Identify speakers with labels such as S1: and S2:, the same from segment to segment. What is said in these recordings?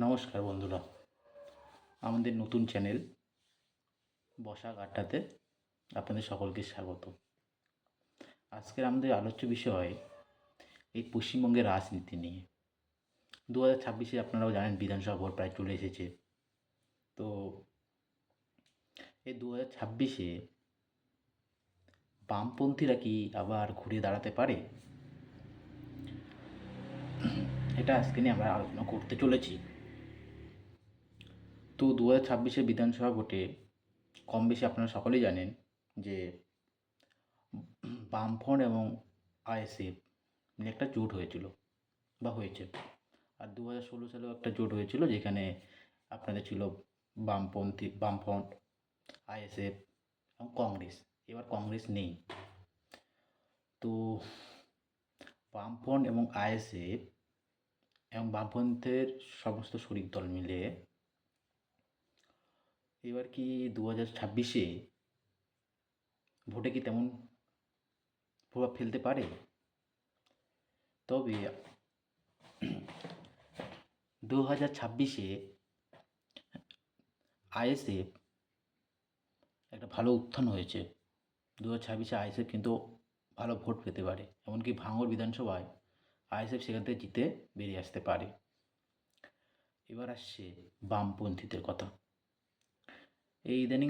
S1: নমস্কার বন্ধুরা, আমাদের নতুন চ্যানেল বসাক আড্ডাতে আপনাদের সকলকে স্বাগত। আজকের আমাদের আলোচ্য বিষয় এই পশ্চিমবঙ্গের রাজনীতি নিয়ে। 2026-এ আপনারাও জানেন বিধানসভা ভোট প্রায় চলে এসেছে। তো এই 2026-এ বামপন্থীরা কি আবার ঘুরে দাঁড়াতে পারে? এটা আজকে নিয়ে আমরা আলোচনা করতে চলেছি। তো 2026-এ বিধানসভা ভোটে কম বেশি আপনারা সকলেই জানেন যে বামফ্রন্ট এবং আইএসএফ নিয়ে একটা জোট হয়েছিল বা হয়েছে। আর 2016 সালেও একটা জোট হয়েছিল, যেখানে আপনাদের ছিল বামফ্রন্ট, আইএসএফ এবং কংগ্রেস। এবার কংগ্রেস নেই। তো বামফ্রন্ট এবং আইএসএফ এবং বামপন্থের সমস্ত শরিক দল মিলে এবার কি 2026-এ ভোটে কি তেমন প্রভাব ফেলতে পারে? তবে 2026-এ আইএসএফ একটা ভালো উত্থান হয়েছে। 2026-এ আইএসএফ কিন্তু ভালো ভোট পেতে পারে, এমনকি ভাঙড় বিধানসভায় আইএসএফ সেখান থেকে জিতে বেরিয়ে আসতে পারে। এবার আসছে বামপন্থীদের কথা। এই ইদানিং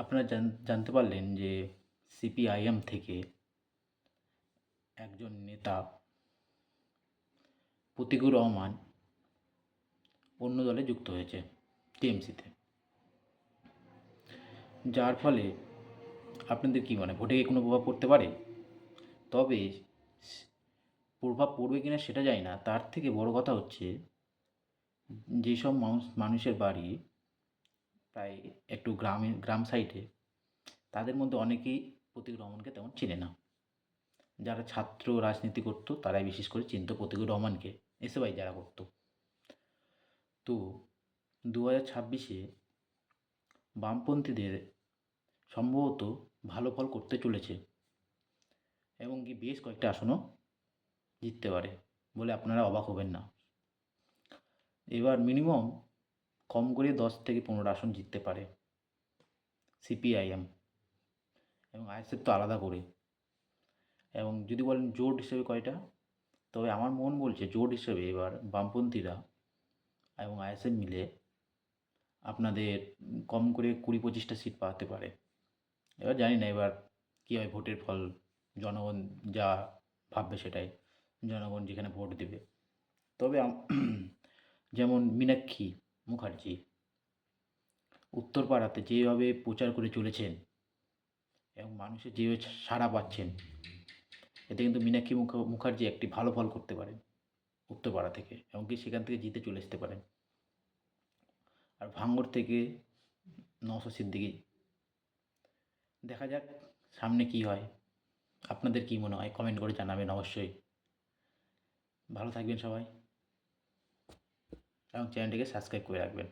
S1: আপনারা জানতে পারলেন যে সিপিআইএম থেকে একজন নেতা প্রতীকুর রহমান অন্য দলে যুক্ত হয়েছে, টিএমসিতে। যার ফলে আপনাদের কী মনে হয়, ভোটে কি কোনো প্রভাব পড়তে পারে? তবে প্রভাব পড়বে কিনা সেটা জানি না, তার থেকে বড় কথা হচ্ছে যেসব মানুষের বাড়ি প্রায় একটু গ্রাম সাইডে, তাদের মধ্যে অনেকেই প্রতীকুর রহমানকে তেমন চেনে না। যারা ছাত্র রাজনীতি করতো তারাই বিশেষ করে চিনত প্রতীকুর রহমানকে, এসএফআই যারা করতো। তো 2026-এ বামপন্থীদের সম্ভবত ভালো ফল করতে চলেছে এবং কি বেশ কয়েকটা আসনও জিততে পারে বলে আপনারা অবাক হবেন না। এবার মিনিমাম কম করে 10 থেকে 15 আসন জিততে পারে সিপিআইএম, এবং আইএসএফ তো আলাদা করে। এবং যদি বলেন জোট হিসেবে কয়টা, তবে আমার মন বলছে জোট হিসেবে এবার বামপন্থীরা এবং আইএসএফ মিলে আপনাদের কম করে 20-25টা সিট পাওয়াতে পারে। এবার জানি না এবার কী হয়, ভোটের ফল জনগণ যা ভাববে সেটাই, জনগণ যেখানে ভোট দেবে। তবে যেমন মীনাক্ষী মুখার্জি উত্তরপাড়াতে যেভাবে প্রচার করে চলেছেন এবং মানুষের যেভাবে সাড়া পাচ্ছেন, এতে কিন্তু মীনাক্ষী মুখার্জি একটি ভালো ফল করতে পারেন উত্তরপাড়া থেকে, এমনকি সেখান থেকে জিতে চলে আসতে পারেন। আর ভাঙড় থেকে নওশাদ সিদ্দিকী। দেখা যাক সামনে কি হয়। আপনাদের কি মনে হয় কমেন্ট করে জানাবেন অবশ্যই। ভালো থাকবেন সবাই এবং চ্যানেলটিকে সাবস্ক্রাইব করে রাখবেন।